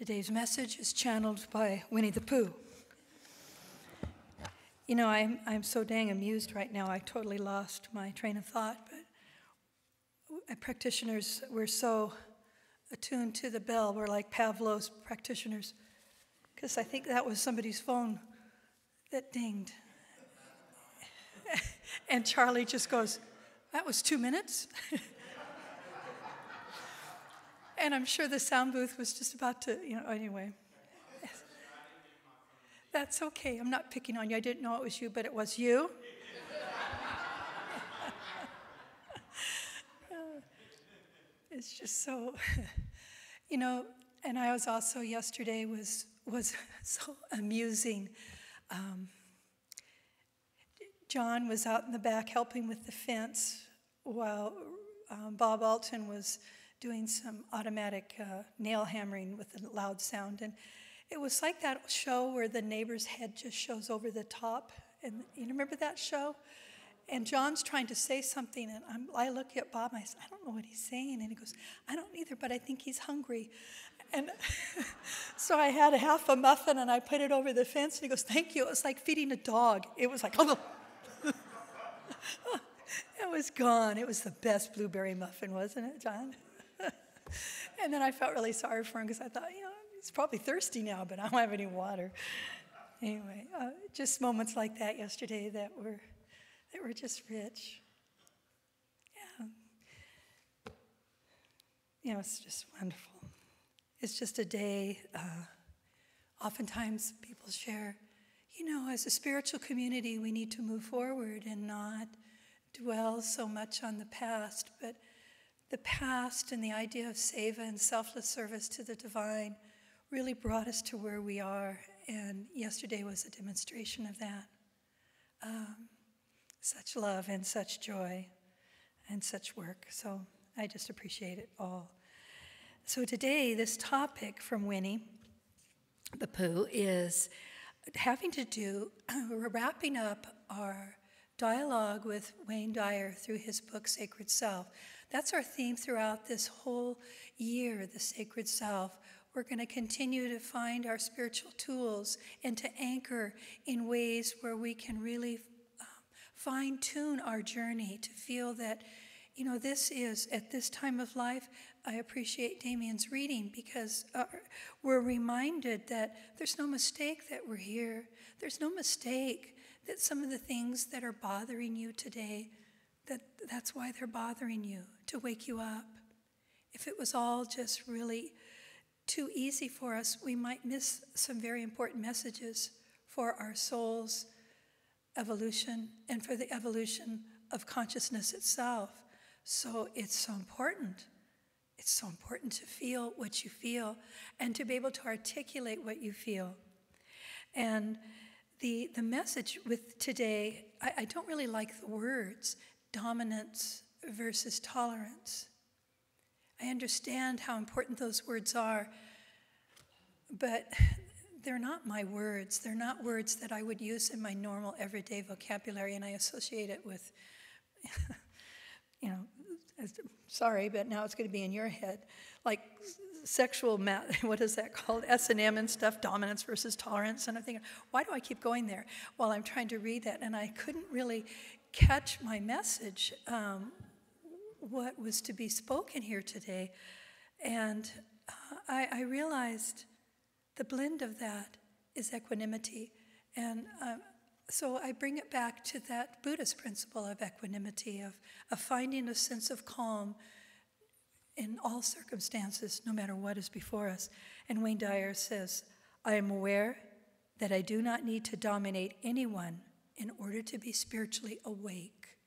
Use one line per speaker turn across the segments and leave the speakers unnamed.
Today's message is channeled by Winnie the Pooh. You know, I'm so dang amused right now. I totally lost my train of thought, but practitioners, we're so attuned to the bell. We're like Pavlov's practitioners, because I think that was somebody's phone that dinged. And Charlie just goes, "That was 2 minutes?" And I'm sure the sound booth was just about to, anyway. That's okay. I'm not picking on you. I didn't know it was you, but it was you. It's just so, and I was also, yesterday was so amusing. John was out in the back helping with the fence while Bob Alton was doing some automatic nail hammering with a loud sound. And it was like that show where the neighbor's head just shows over the top. And you remember that show? And John's trying to say something, and I look at Bob, and I say, "I don't know what he's saying." And he goes, "I don't either, but I think he's hungry." And so I had half a muffin, and I put it over the fence, and he goes, "Thank you." It was like feeding a dog. It was like, oh. It was gone. It was the best blueberry muffin, wasn't it, John? And then I felt really sorry for him because I thought, he's probably thirsty now, but I don't have any water. Anyway, just moments like that yesterday that were just rich. Yeah. It's just wonderful. It's just a day. Oftentimes people share, as a spiritual community, we need to move forward and not dwell so much on the past, but the past and the idea of seva and selfless service to the divine really brought us to where we are, and yesterday was a demonstration of that. Such love and such joy and such work, so I just appreciate it all. So today, this topic from Winnie the Pooh is having to do, we're wrapping up our dialogue with Wayne Dyer through his book, Sacred Self. That's our theme throughout this whole year, the Sacred Self. We're going to continue to find our spiritual tools and to anchor in ways where we can really fine-tune our journey to feel that, this is, at this time of life, I appreciate Damien's reading because we're reminded that there's no mistake that we're here. There's no mistake that some of the things that are bothering you today, that's why they're bothering you, to wake you up. If it was all just really too easy for us, we might miss some very important messages for our soul's evolution and for the evolution of consciousness itself. So it's so important. It's so important to feel what you feel and to be able to articulate what you feel. And the message with today, I don't really like the words dominance versus tolerance. I understand how important those words are, but they're not my words. They're not words that I would use in my normal everyday vocabulary, and I associate it with, sorry, but now it's going to be in your head, like sexual, what is that called? S&M and stuff, dominance versus tolerance. And I'm thinking, why do I keep going there while I'm trying to read that? And I couldn't really catch my message, what was to be spoken here today. And I realized the blend of that is equanimity. And so I bring it back to that Buddhist principle of equanimity, of finding a sense of calm in all circumstances, no matter what is before us. And Wayne Dyer says, "I am aware that I do not need to dominate anyone in order to be spiritually awake."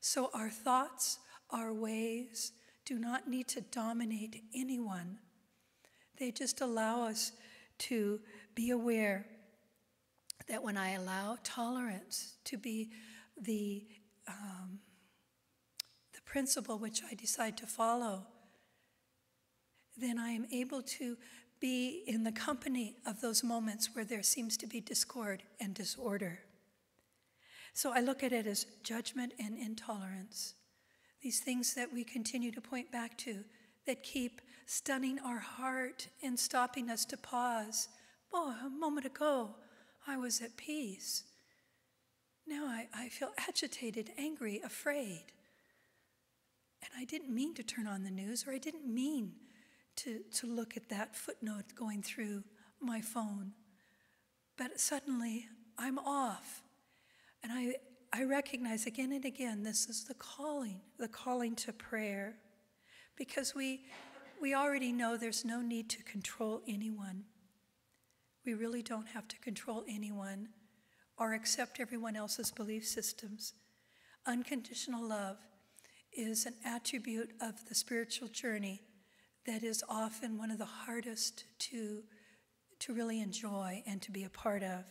So our thoughts, our ways, do not need to dominate anyone. They just allow us to be aware that when I allow tolerance to be the principle which I decide to follow, then I am able to be in the company of those moments where there seems to be discord and disorder. So I look at it as judgment and intolerance, these things that we continue to point back to that keep stunning our heart and stopping us to pause. Oh, a moment ago, I was at peace. Now I feel agitated, angry, afraid. And I didn't mean to turn on the news, or I didn't mean to look at that footnote going through my phone. But suddenly, I'm off. And I recognize again and again, this is the calling to prayer. Because we already know there's no need to control anyone. We really don't have to control anyone or accept everyone else's belief systems. Unconditional love is an attribute of the spiritual journey that is often one of the hardest to really enjoy and to be a part of.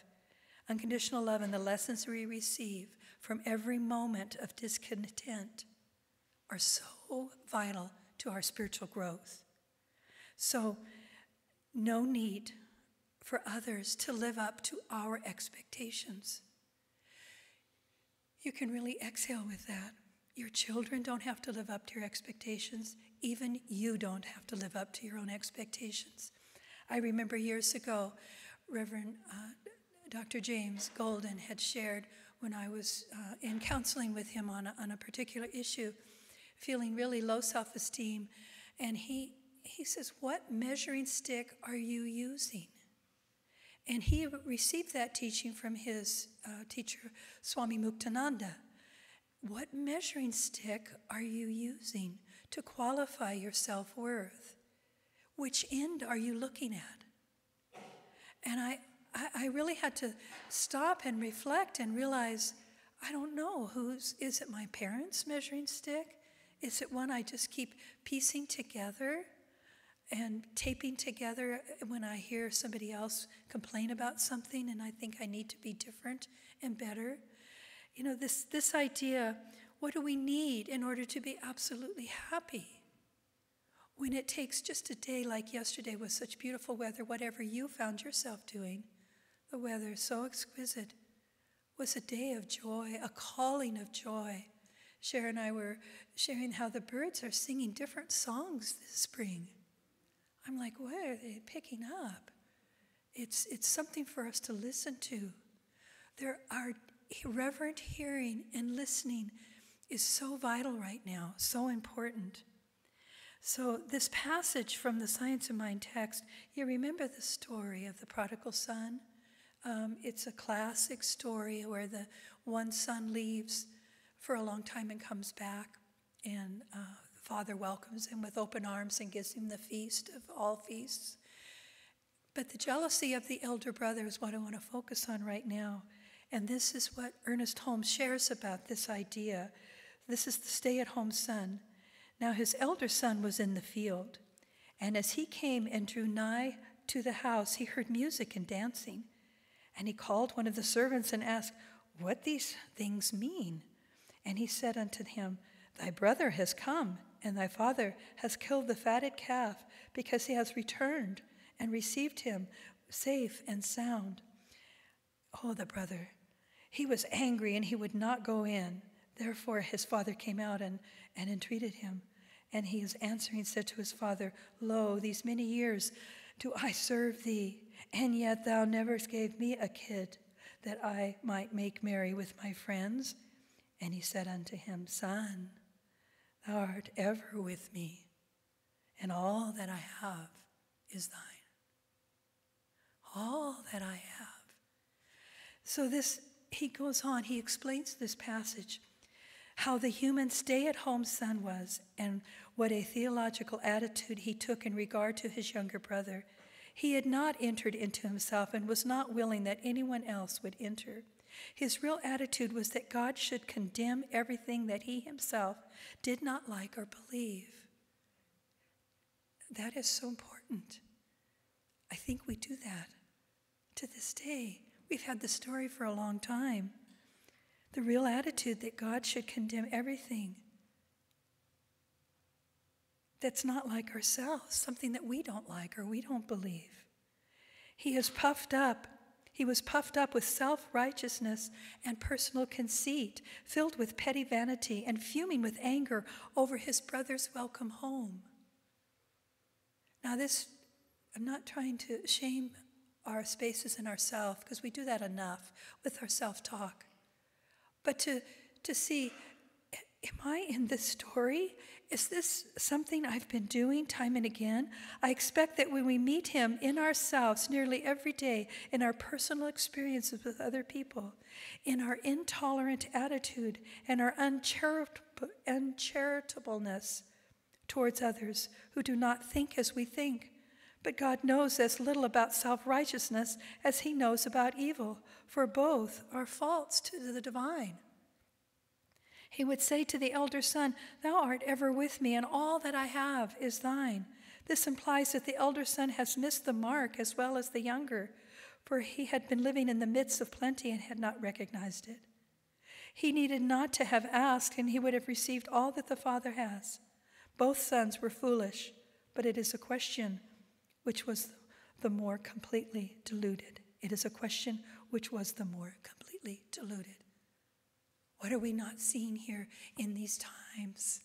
Unconditional love and the lessons we receive from every moment of discontent are so vital to our spiritual growth. So, no need for others to live up to our expectations. You can really exhale with that. Your children don't have to live up to your expectations. Even you don't have to live up to your own expectations. I remember years ago, Reverend Dr. James Golden had shared when I was in counseling with him on a particular issue, feeling really low self-esteem. And he says, what measuring stick are you using? And he received that teaching from his teacher, Swami Muktananda. What measuring stick are you using to qualify your self-worth? Which end are you looking at? And I really had to stop and reflect and realize, I don't know, is it my parents' measuring stick? Is it one I just keep piecing together and taping together when I hear somebody else complain about something and I think I need to be different and better? You know, this idea, what do we need in order to be absolutely happy? When it takes just a day like yesterday with such beautiful weather, whatever you found yourself doing, the weather so exquisite, was a day of joy, a calling of joy. Sharon and I were sharing how the birds are singing different songs this spring. I'm like, where are they picking up? It's something for us to listen to. There are reverent hearing and listening is so vital right now, so important. So this passage from the Science of Mind text, you remember the story of the prodigal son? It's a classic story where the one son leaves for a long time and comes back, and the father welcomes him with open arms and gives him the feast of all feasts. But the jealousy of the elder brother is what I want to focus on right now. And this is what Ernest Holmes shares about this idea. This is the stay-at-home son. Now his elder son was in the field, and as he came and drew nigh to the house, he heard music and dancing. And he called one of the servants and asked, what these things mean? And he said unto him, thy brother has come, and thy father has killed the fatted calf, because he has returned and received him safe and sound. Oh, the brother, he was angry, and he would not go in. Therefore his father came out and entreated him. And he is answering said to his father, lo, these many years do I serve thee, and yet thou never gave me a kid, that I might make merry with my friends. And he said unto him, son, thou art ever with me, and all that I have is thine. All that I have. So he goes on, he explains this passage, how the human stay-at-home son was, and what a theological attitude he took in regard to his younger brother. He had not entered into himself and was not willing that anyone else would enter. His real attitude was that God should condemn everything that he himself did not like or believe. That is so important. I think we do that to this day. We've had the story for a long time. The real attitude that God should condemn everything that's not like ourselves, something that we don't like or we don't believe. He was puffed up with self-righteousness and personal conceit, filled with petty vanity and fuming with anger over his brother's welcome home. Now I'm not trying to shame our spaces in ourself, because we do that enough with our self-talk. But to see, am I in this story? Is this something I've been doing time and again? I expect that when we meet him in ourselves nearly every day, in our personal experiences with other people, in our intolerant attitude and our uncharitableness towards others who do not think as we think. But God knows as little about self-righteousness as he knows about evil, for both are false to the divine. He would say to the elder son, "Thou art ever with me, and all that I have is thine." This implies that the elder son has missed the mark as well as the younger, for he had been living in the midst of plenty and had not recognized it. He needed not to have asked, and he would have received all that the Father has. Both sons were foolish, but it is a question which was the more completely deluded. It is a question which was the more completely deluded. What are we not seeing here in these times?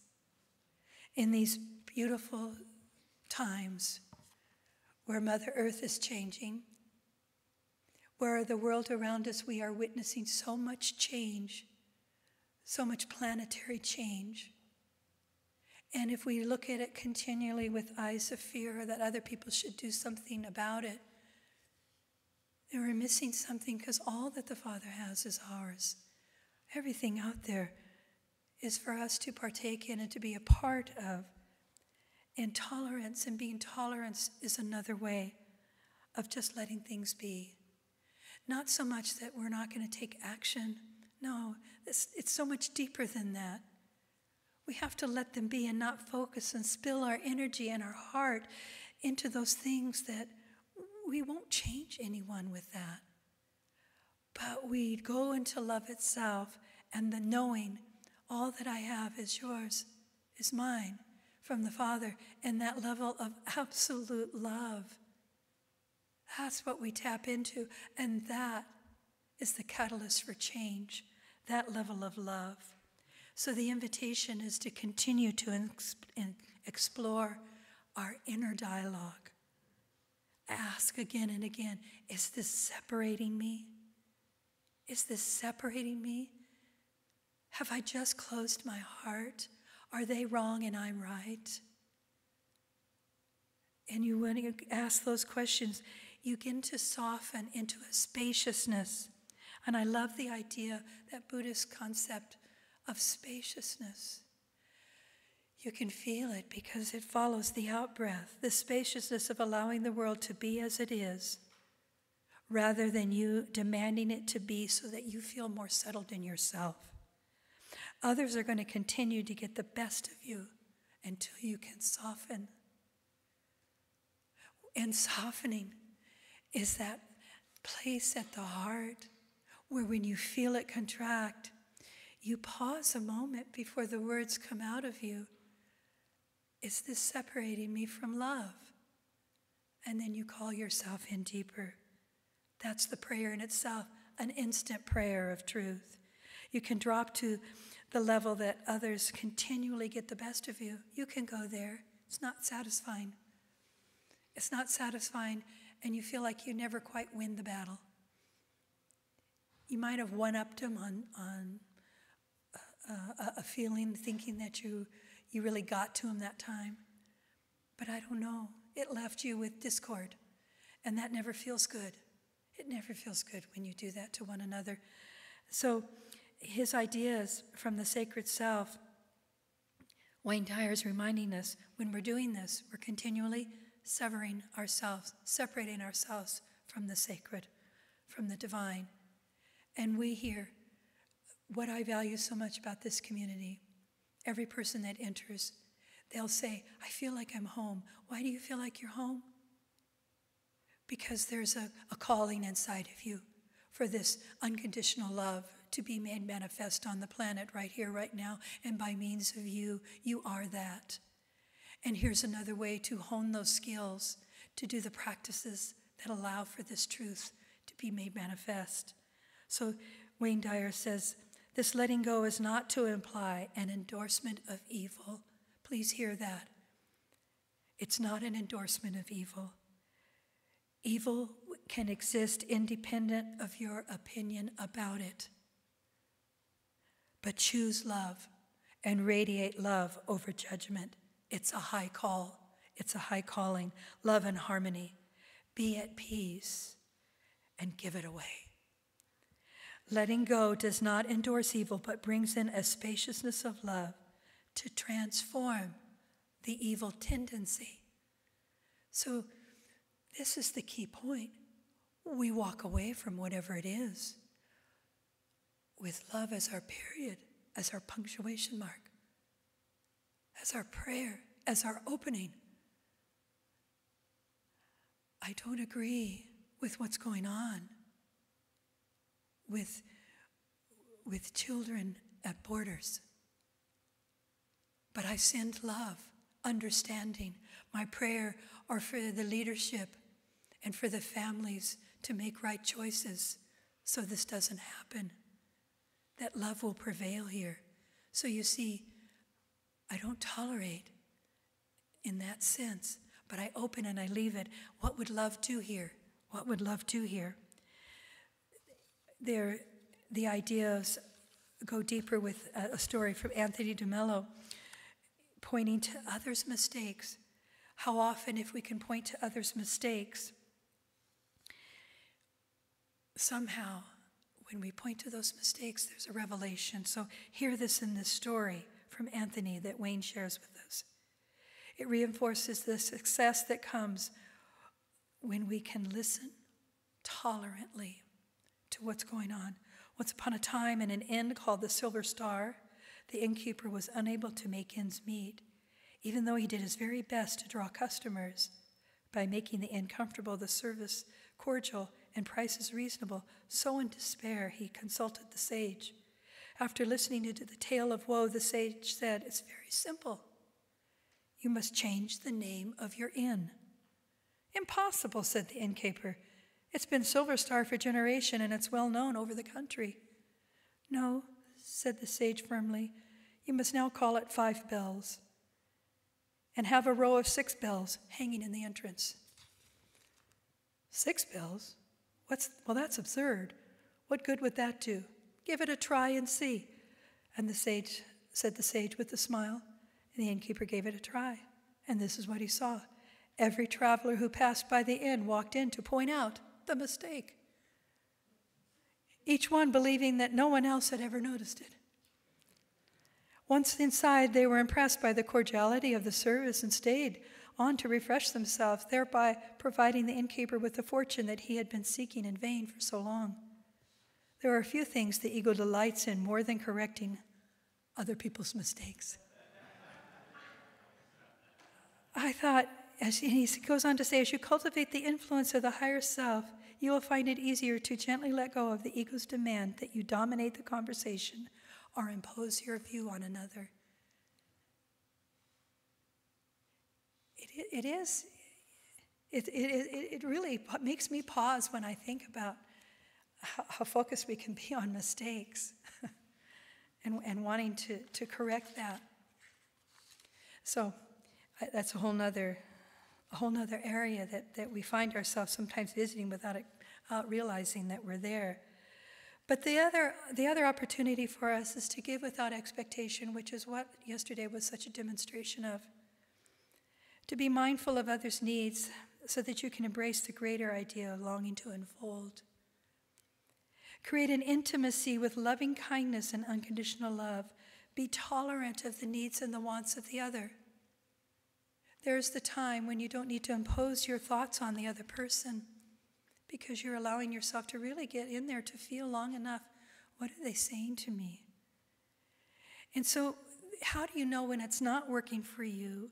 In these beautiful times where Mother Earth is changing, where the world around us we are witnessing so much change, so much planetary change. And if we look at it continually with eyes of fear that other people should do something about it, then we're missing something, because all that the Father has is ours. Everything out there is for us to partake in and to be a part of. And tolerance and being tolerant is another way of just letting things be. Not so much that we're not going to take action. No, it's so much deeper than that. We have to let them be and not focus and spill our energy and our heart into those things that we won't change anyone with that. But we go into love itself, and the knowing all that I have is yours, is mine from the Father, and that level of absolute love. That's what we tap into, and that is the catalyst for change, that level of love. So the invitation is to continue to explore our inner dialogue. Ask again and again, is this separating me? Is this separating me? Have I just closed my heart? Are they wrong and I'm right? And when you ask those questions, you begin to soften into a spaciousness. And I love the idea, that Buddhist concept of spaciousness. You can feel it because it follows the out-breath, the spaciousness of allowing the world to be as it is, rather than you demanding it to be so that you feel more settled in yourself. Others are going to continue to get the best of you until you can soften. And softening is that place at the heart where when you feel it contract, you pause a moment before the words come out of you. Is this separating me from love? And then you call yourself in deeper. That's the prayer in itself, an instant prayer of truth. You can drop to the level that others continually get the best of you. You can go there. It's not satisfying. It's not satisfying, and you feel like you never quite win the battle. You might have one-upped them on a feeling, thinking that you really got to them that time. But I don't know. It left you with discord, and that never feels good. It never feels good when you do that to one another. So his ideas from the sacred self, Wayne Dyer is reminding us, when we're doing this, we're continually severing ourselves, separating ourselves from the sacred, from the divine. And we hear what I value so much about this community. Every person that enters, they'll say, I feel like I'm home. Why do you feel like you're home? Because there's a calling inside of you for this unconditional love to be made manifest on the planet right here, right now, and by means of you, you are that. And here's another way to hone those skills, to do the practices that allow for this truth to be made manifest. So Wayne Dyer says, this letting go is not to imply an endorsement of evil. Please hear that. It's not an endorsement of evil. Evil can exist independent of your opinion about it. But choose love and radiate love over judgment. It's a high call. It's a high calling. Love and harmony. Be at peace and give it away. Letting go does not endorse evil, but brings in a spaciousness of love to transform the evil tendency. So this is the key point. We walk away from whatever it is with love as our period, as our punctuation mark, as our prayer, as our opening. I don't agree with what's going on with children at borders. But I send love, understanding. My prayer are for the leadership and for the families to make right choices so this doesn't happen. That love will prevail here. So you see, I don't tolerate in that sense, but I open and I leave it. What would love do here? What would love do here? The ideas go deeper with a story from Anthony de Mello, pointing to others' mistakes. How often, if we can point to others' mistakes, somehow, when we point to those mistakes, there's a revelation. So hear this in this story from Anthony that Wayne shares with us. It reinforces the success that comes when we can listen tolerantly to what's going on. Once upon a time, in an inn called the Silver Star, the innkeeper was unable to make ends meet, even though he did his very best to draw customers by making the inn comfortable, the service cordial, and prices reasonable. So in despair, he consulted the sage. After listening to the tale of woe, the sage said, "It's very simple. You must change the name of your inn." "Impossible," said the innkeeper. "It's been Silver Star for generation, and it's well known over the country." "No," said the sage firmly, "you must now call it 5 Bells, and have a row of 6 bells hanging in the entrance." 6 bells? Well, that's absurd. What good would that do? Give it a try and see. And the sage said with a smile, and the innkeeper gave it a try. And this is what he saw. Every traveler who passed by the inn walked in to point out the mistake, each one believing that no one else had ever noticed it. Once inside, they were impressed by the cordiality of the service and stayed on to refresh themselves, thereby providing the innkeeper with the fortune that he had been seeking in vain for so long. There are a few things the ego delights in more than correcting other people's mistakes. I thought, as he goes on to say, as you cultivate the influence of the higher self, you will find it easier to gently let go of the ego's demand that you dominate the conversation or impose your view on another. It really makes me pause when I think about how focused we can be on mistakes and wanting to correct that. So that's a whole nother area that we find ourselves sometimes visiting without realizing that we're there. But the other opportunity for us is to give without expectation, which is what yesterday was such a demonstration of. To be mindful of others' needs so that you can embrace the greater idea of longing to unfold. Create an intimacy with loving kindness and unconditional love. Be tolerant of the needs and the wants of the other. There's the time when you don't need to impose your thoughts on the other person because you're allowing yourself to really get in there to feel long enough, what are they saying to me? And so how do you know when it's not working for you?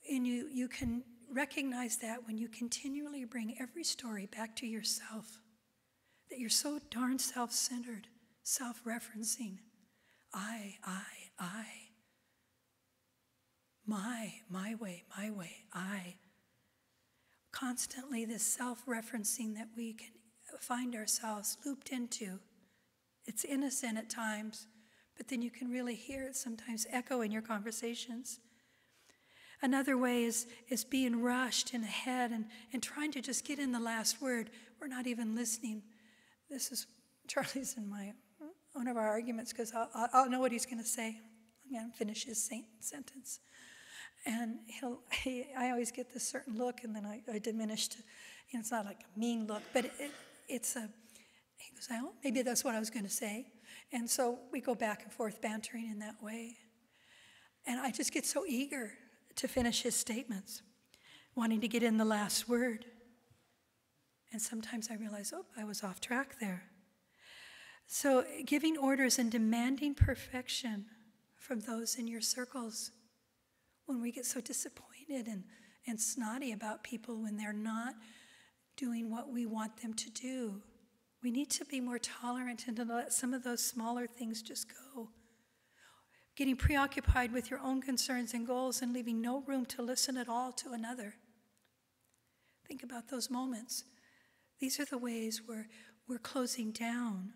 And you can recognize that when you continually bring every story back to yourself, that you're so darn self-centered, self-referencing. I. My way, I. Constantly this self-referencing that we can find ourselves looped into. It's innocent at times, but then you can really hear it sometimes echo in your conversations. Another way is being rushed in ahead and trying to just get in the last word. We're not even listening. This is Charlie's in one of our arguments because I'll know what he's going to say. I'm going to finish his sentence. And I always get this certain look, and then I diminish to, it's not like a mean look, but he goes, oh, maybe that's what I was going to say. And so we go back and forth bantering in that way. And I just get so eager to finish his statements, wanting to get in the last word. And sometimes I realize, oh, I was off track there. So giving orders and demanding perfection from those in your circles, when we get so disappointed and snotty about people when they're not doing what we want them to do, we need to be more tolerant and to let some of those smaller things just go. Getting preoccupied with your own concerns and goals and leaving no room to listen at all to another. Think about those moments. These are the ways where we're closing down.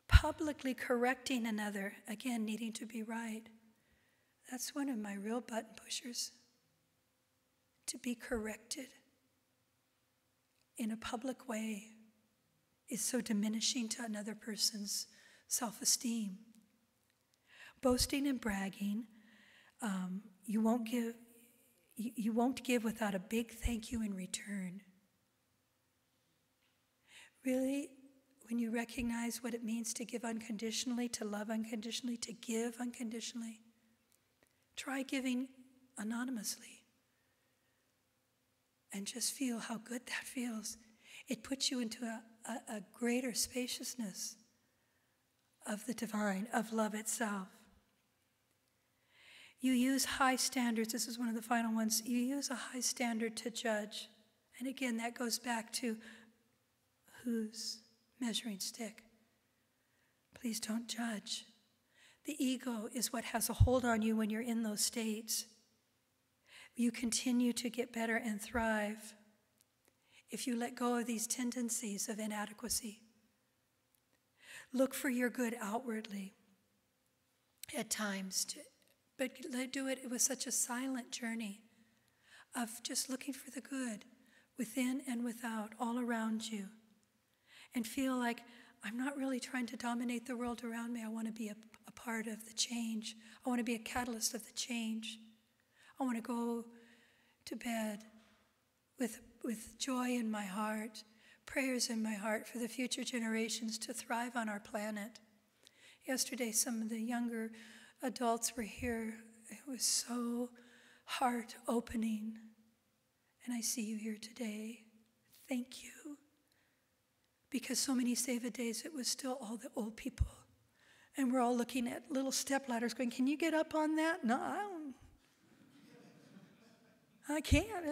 Publicly correcting another, again, needing to be right. That's one of my real button pushers. To be corrected in a public way is so diminishing to another person's self-esteem. Boasting and bragging, you won't give without a big thank you in return. Really, when you recognize what it means to give unconditionally, to love unconditionally, to give unconditionally, try giving anonymously and just feel how good that feels. It puts you into a greater spaciousness of the divine, of love itself. You use high standards. This is one of the final ones. You use a high standard to judge. And again, that goes back to whose measuring stick. Please don't judge. The ego is what has a hold on you when you're in those states. You continue to get better and thrive if you let go of these tendencies of inadequacy. Look for your good outwardly at times, but do it with such a silent journey of just looking for the good within and without, all around you. And feel like I'm not really trying to dominate the world around me. I want to be a part of the change. I want to be a catalyst of the change. I want to go to bed with joy in my heart, prayers in my heart for the future generations to thrive on our planet. Yesterday, some of the younger adults were here. It was so heart-opening. And I see you here today. Thank you. Because so many Save-A-Days, it was still all the old people. And we're all looking at little step ladders going, can you get up on that? No, I can't.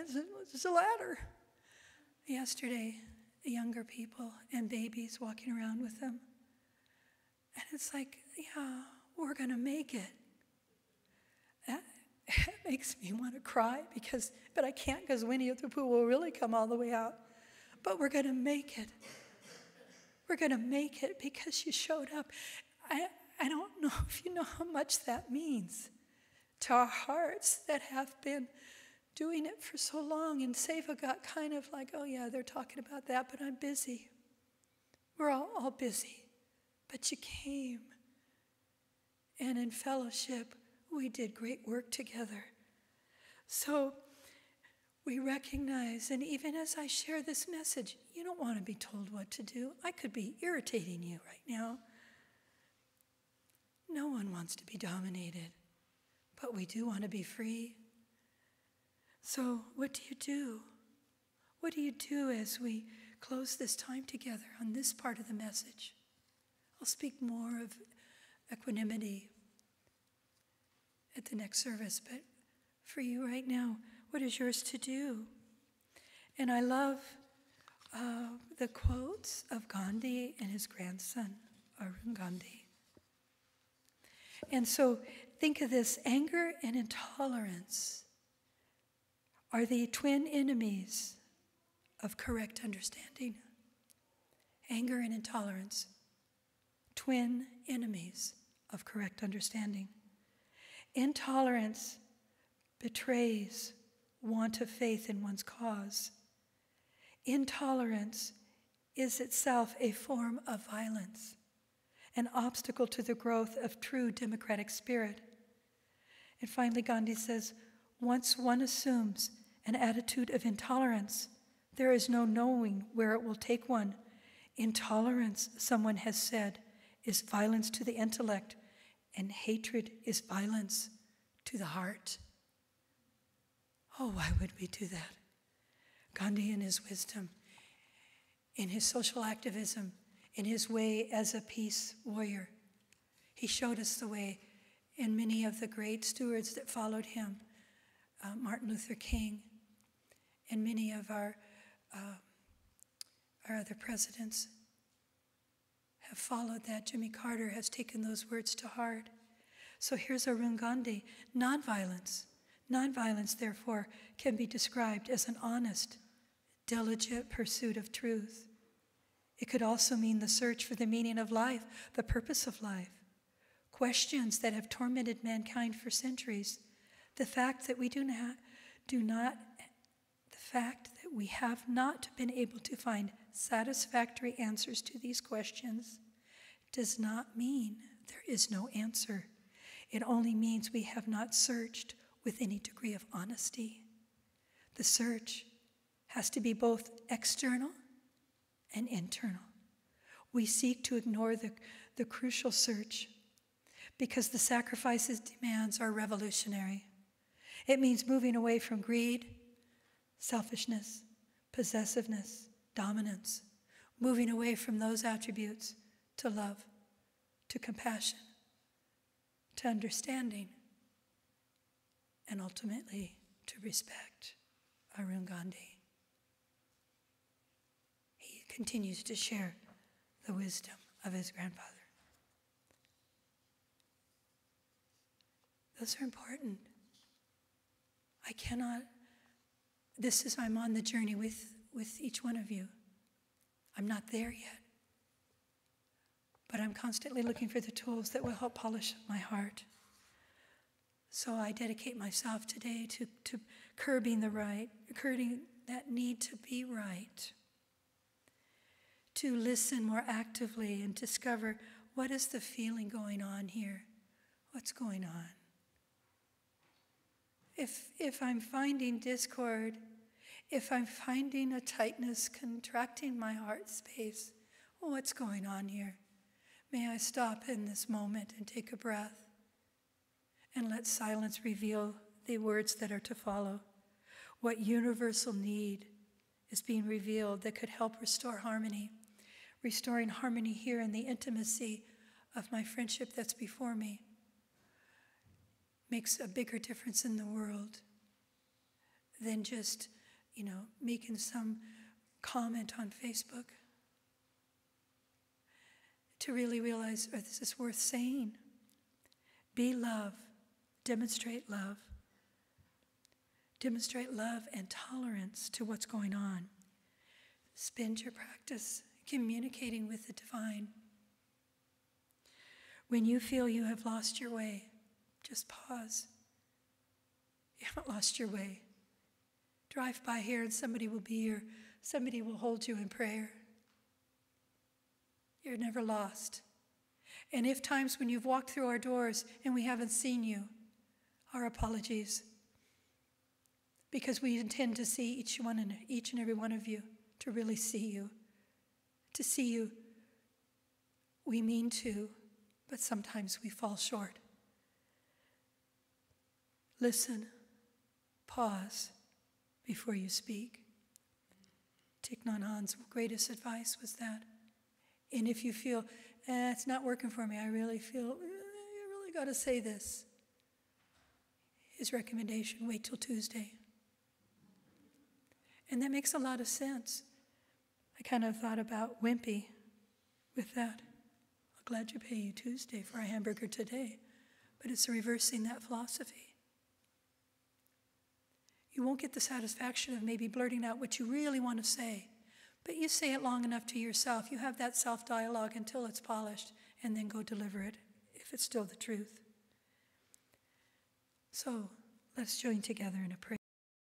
It's a ladder. Yesterday, younger people and babies walking around with them. And it's like, yeah, we're going to make it. That makes me want to cry, but I can't because Winnie at the Pooh will really come all the way out. But we're going to make it. We're going to make it because you showed up. I don't know if you know how much that means to our hearts that have been doing it for so long. And Seva got kind of like, oh yeah, they're talking about that, but I'm busy. We're all busy. But you came. And in fellowship, we did great work together. So we recognize, and even as I share this message, you don't want to be told what to do. I could be irritating you right now. No one wants to be dominated, but we do want to be free. So what do you do? What do you do as we close this time together on this part of the message? I'll speak more of equanimity at the next service, but for you right now, what is yours to do? And I love the quotes of Gandhi and his grandson, Arun Gandhi. And so think of this, anger and intolerance are the twin enemies of correct understanding. Anger and intolerance, twin enemies of correct understanding. Intolerance betrays want of faith in one's cause. Intolerance is itself a form of violence, an obstacle to the growth of true democratic spirit. And finally, Gandhi says, once one assumes an attitude of intolerance, there is no knowing where it will take one. Intolerance, someone has said, is violence to the intellect, and hatred is violence to the heart. Oh, why would we do that? Gandhi, in his wisdom, in his social activism, in his way as a peace warrior, he showed us the way. And many of the great stewards that followed him, Martin Luther King, and many of our other presidents have followed that. Jimmy Carter has taken those words to heart. So here's Arun Gandhi, nonviolence. Nonviolence, therefore, can be described as an honest, diligent pursuit of truth. It could also mean the search for the meaning of life, the purpose of life, questions that have tormented mankind for centuries. The fact that we have not been able to find satisfactory answers to these questions does not mean there is no answer. It only means we have not searched with any degree of honesty. The search has to be both external and internal. We seek to ignore the crucial search because the sacrifices demands are revolutionary. It means moving away from greed, selfishness, possessiveness, dominance, moving away from those attributes to love, to compassion, to understanding, and ultimately to respect. Arun Gandhi. He continues to share the wisdom of his grandfather. Those are important. I'm on the journey with each one of you. I'm not there yet. But I'm constantly looking for the tools that will help polish my heart. So I dedicate myself today to curbing that need to be right, to listen more actively and discover what is the feeling going on here, what's going on. If I'm finding discord, if I'm finding a tightness contracting my heart space, what's going on here? May I stop in this moment and take a breath and let silence reveal the words that are to follow. What universal need is being revealed that could help restore harmony, restoring harmony here in the intimacy of my friendship that's before me makes a bigger difference in the world than just, making some comment on Facebook. To really realize, this is worth saying. Be love. Demonstrate love. Demonstrate love and tolerance to what's going on. Spend your practice communicating with the divine. When you feel you have lost your way, just pause. You haven't lost your way. Drive by here and somebody will be here. Somebody will hold you in prayer. You're never lost. And if times when you've walked through our doors and we haven't seen you, our apologies. Because we intend to see each and every one of you, to really see you. To see you, we mean to, but sometimes we fall short. Listen, pause before you speak. Thich Nhat Hanh's greatest advice was that. And if you feel, it's not working for me, I really feel, you really got to say this. His recommendation, wait till Tuesday. And that makes a lot of sense. I kind of thought about Wimpy with that. I'm glad you pay you Tuesday for a hamburger today. But it's reversing that philosophy. You won't get the satisfaction of maybe blurting out what you really want to say. But you say it long enough to yourself. You have that self-dialogue until it's polished, and then go deliver it if it's still the truth. So Let's join together in a prayer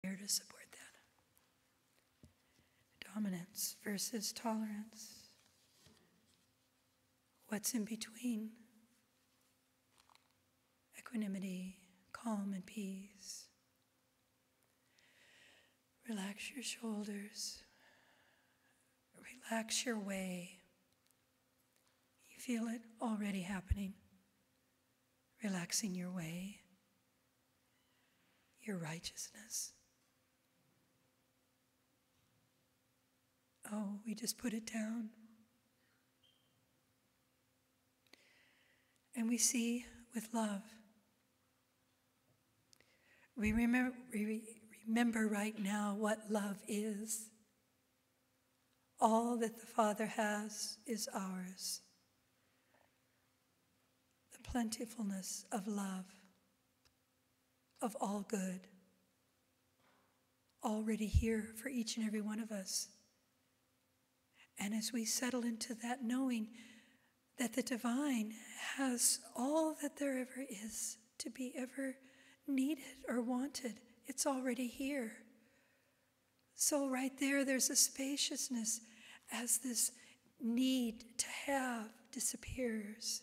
to support that. Dominance versus tolerance. What's in between? Equanimity, calm and peace. Relax your shoulders. Relax your way. You feel it already happening. Relaxing your way, your righteousness. Oh, we just put it down. And we see with love. We remember right now what love is. All that the Father has is ours. The plentifulness of love, of all good, already here for each and every one of us. And as we settle into that, knowing that the divine has all that there ever is to be ever needed or wanted, it's already here. So right there's a spaciousness as this need to have disappears.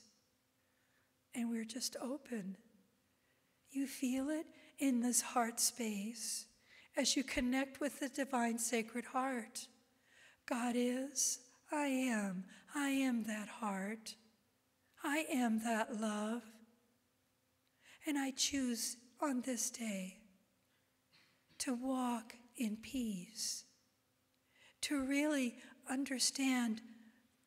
And we're just open. You feel it in this heart space as you connect with the divine sacred heart. God is, I am that heart. I am that love. And I choose on this day to walk in peace, to really understand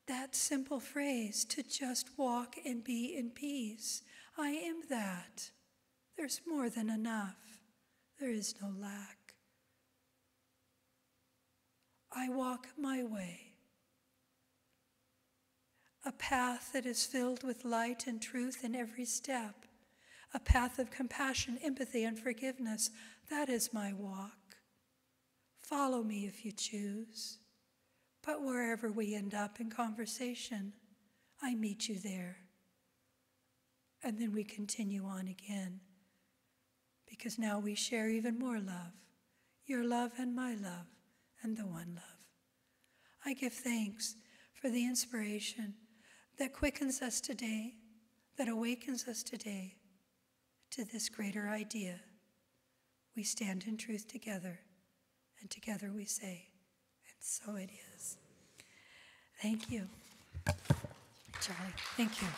that simple phrase, to just walk and be in peace. I am that. There's more than enough. There is no lack. I walk my way, a path that is filled with light and truth in every step, a path of compassion, empathy, and forgiveness. That is my walk. Follow me if you choose. But wherever we end up in conversation, I meet you there. And then we continue on again. Because now we share even more love. Your love and my love and the one love. I give thanks for the inspiration that quickens us today, that awakens us today to this greater idea. We stand in truth together, and together we say, and so it is. Thank you, Charlie. Thank you.